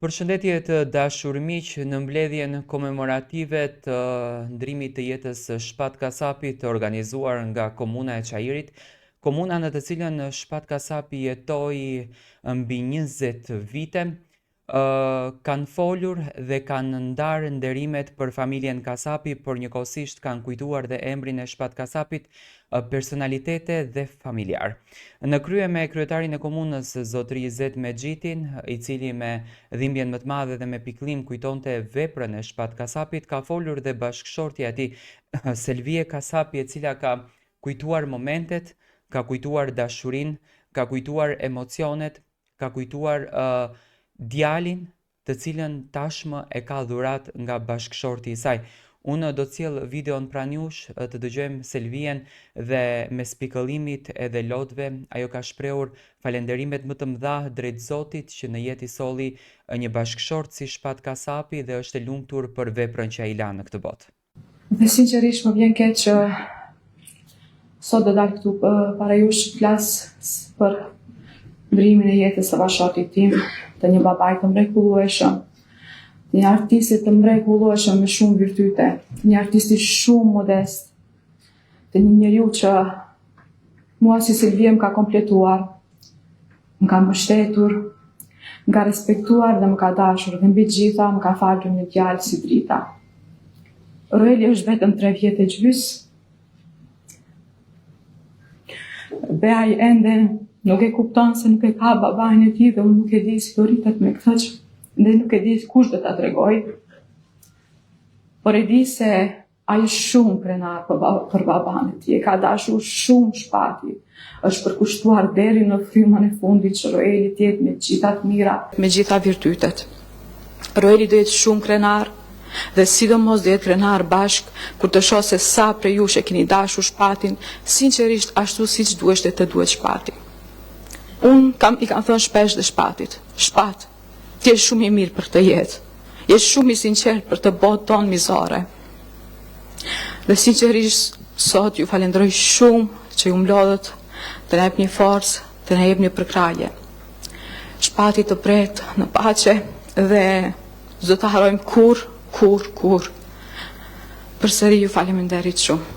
Përshëndetje të dashur miq, në mbledhjen komemorative të ndrimit të jetës së Shpat Kasapi të organizuar nga Komuna e Çajirit, komuna në të cilën Shpat Kasapi jetoi mbi 20 vite, kanë folur dhe kanë ndarë nderimet për familjen Kasapi, por njëkohësisht kanë kujtuar dhe emrin e Shpat Kasapit, personalitete dhe familjar. Në krye me kryetarin e komunës zotëri Izet Mexhitin, i cili me dhimbjen më të madhe dhe me pikëllim kujtonte veprën e Shpat Kasapit, ka folur dhe bashkëshortja e tij Selvie Kasapi, e cila ka kujtuar momentet, ka kujtuar dashurinë, ka kujtuar emocionet, ka kujtuar djalin të cilën tashmë e ka dhurat nga bashkëshorti i saj. Unë do të sjell videon pranë jush të dëgjojmë Selvien dhe mes pikëllimit edhe lotëve ajo ka shprehur falenderimet më të mëdha drejt Zotit që në jetë i solli një bashkëshort si Shpat Kasapi dhe është e lumtur për veprën që ai la në këtë botë. Dhe sinqerisht më vjen keq që sot do dal këtu para jush flas për ndrimin e jetës së bashkëshortit tim, të një babai të mrekullueshëm, një artistit të mrekullueshëm me shumë virtyte, një artisti shumë modest, të një njeriu që mua si Selvie më ka kompletuar, më ka mbështetur, më ka respektuar dhe më ka dashur dhe mbi gjitha më ka falur një djalë si drita. Roeli është vetëm 3 vjet e gjys. Dhe ai ende nuk e kupton se nuk e ka babain e tij dhe unë nuk e di si do rritet me këtë që dhe nuk e di kush do ta tregoj. Por e di se ai është shumë krenar për baban e tij, e ka dashur shumë Shpati. Është përkushtuar deri në frymën e fundit që Roeli të jetë me gjitha të mira, me gjitha virtytet. Roeli do jetë shumë krenar dhe sidomos do jetë krenar bashk kur të shoh se sa prej jush e keni dashur Shpatin, sinqerisht ashtu siç duhesh të duhet Shpati. Unë i kam thënë shpesh dhe Shpatit, Shpat, ti je shumë i mirë për këtë jetë, je shumë i sinqert për të botë tonë mizore. Dhe sinqerisht sot ju falenderoj shumë që ju mlodhët të na jep një forcë, të na jep një përkrahje. Shpati të pret në paqe dhe s'do ta harrojmë kur. Përsëri ju faleminderit shumë.